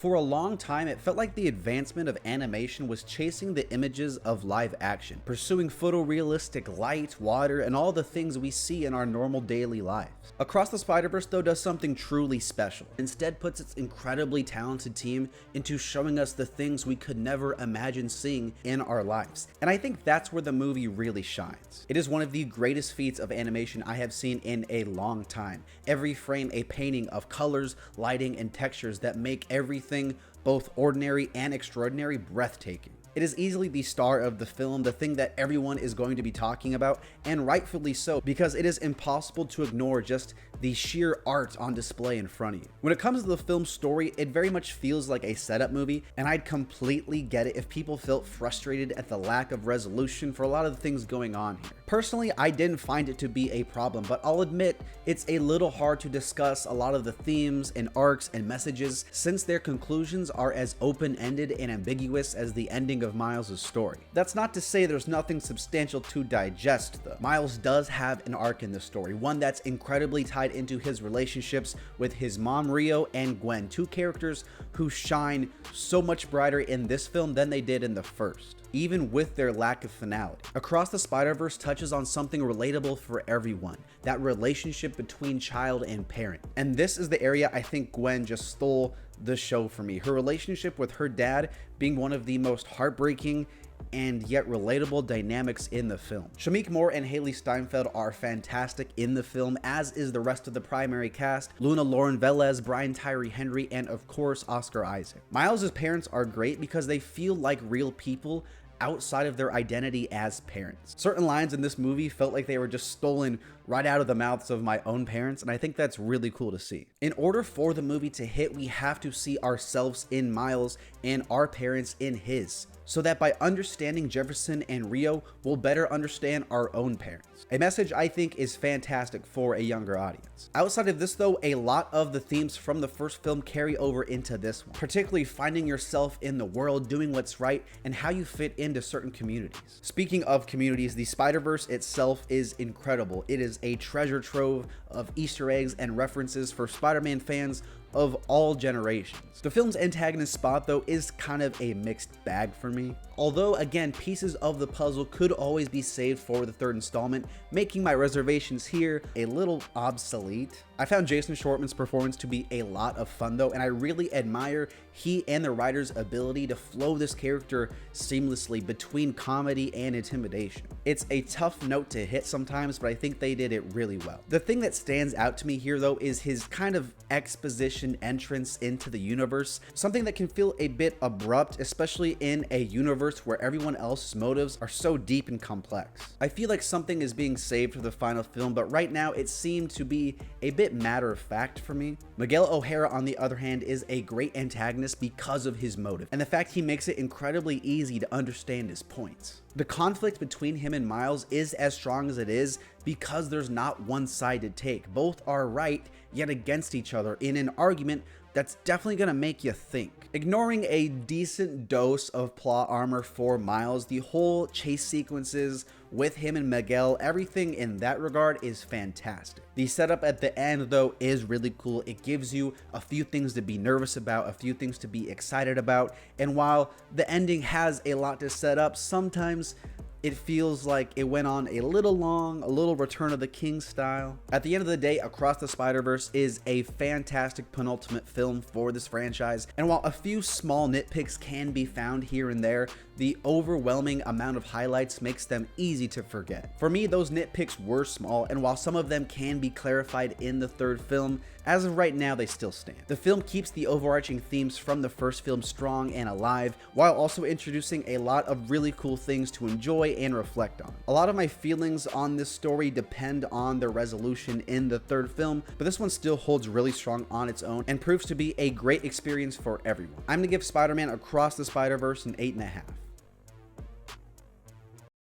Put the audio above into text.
For a long time, it felt like the advancement of animation was chasing the images of live action, pursuing photorealistic light, water, and all the things we see in our normal daily lives. Across the Spider-Verse, though, does something truly special. Instead, puts its incredibly talented team into showing us the things we could never imagine seeing in our lives. And I think that's where the movie really shines. It is one of the greatest feats of animation I have seen in a long time. Every frame a painting of colors, lighting, and textures that make everything both ordinary and extraordinary breathtaking. It is easily the star of the film, the thing that everyone is going to be talking about, and rightfully so, because it is impossible to ignore just the sheer art on display in front of you. When it comes to the film's story, it very much feels like a setup movie, and I'd completely get it if people felt frustrated at the lack of resolution for a lot of the things going on here. Personally, I didn't find it to be a problem, but I'll admit it's a little hard to discuss a lot of the themes and arcs and messages since their conclusions are as open-ended and ambiguous as the ending of Miles' story. That's not to say there's nothing substantial to digest though. Miles does have an arc in the story, one that's incredibly tied into his relationships with his mom Rio and Gwen, two characters who shine so much brighter in this film than they did in the first, even with their lack of finality. Across the Spider-Verse touches on something relatable for everyone, that relationship between child and parent. And this is the area I think Gwen just stole the show for me. Her relationship with her dad being one of the most heartbreaking and yet relatable dynamics in the film. Shameik Moore and Haley Steinfeld are fantastic in the film, as is the rest of the primary cast: Luna Lauren Velez, Brian Tyree Henry, and of course Oscar Isaac. Miles' parents are great because they feel like real people outside of their identity as parents. Certain lines in this movie felt like they were just stolen right out of the mouths of my own parents, and I think that's really cool to see. In order for the movie to hit, we have to see ourselves in Miles and our parents in his, so that by understanding Jefferson and Rio, we'll better understand our own parents. A message I think is fantastic for a younger audience. Outside of this though, a lot of the themes from the first film carry over into this one, particularly finding yourself in the world, doing what's right, and how you fit into certain communities. Speaking of communities, the Spider-Verse itself is incredible. It is a treasure trove of Easter eggs and references for Spider-Man fans of all generations. The film's antagonist Spot though is kind of a mixed bag for me. Although again, pieces of the puzzle could always be saved for the third installment, making my reservations here a little obsolete. I found Jason Shortman's performance to be a lot of fun though, and I really admire he and the writer's ability to flow this character seamlessly between comedy and intimidation. It's a tough note to hit sometimes, but I think they did it really well. The thing that stands out to me here though is his kind of exposition entrance into the universe, something that can feel a bit abrupt, especially in a universe where everyone else's motives are so deep and complex. I feel like something is being saved for the final film, but right now it seemed to be a bit matter of fact for me. Miguel O'Hara, on the other hand, is a great antagonist because of his motive and the fact he makes it incredibly easy to understand his points. The conflict between him and Miles is as strong as it is because there's not one side to take. Both are right, yet against each other in an argument that's definitely gonna make you think. Ignoring a decent dose of plot armor for Miles, the whole chase sequences with him and Miguel, everything in that regard is fantastic. The setup at the end though is really cool. It gives you a few things to be nervous about, a few things to be excited about, and while the ending has a lot to set up, sometimes it feels like it went on a little long, a little Return of the King style. At the end of the day, Across the Spider-Verse is a fantastic penultimate film for this franchise, and while a few small nitpicks can be found here and there, the overwhelming amount of highlights makes them easy to forget. For me, those nitpicks were small, and while some of them can be clarified in the third film, as of right now, they still stand. The film keeps the overarching themes from the first film strong and alive, while also introducing a lot of really cool things to enjoy and reflect on. A lot of my feelings on this story depend on the resolution in the third film, but this one still holds really strong on its own and proves to be a great experience for everyone. I'm gonna give Spider-Man Across the Spider-Verse an 8.5.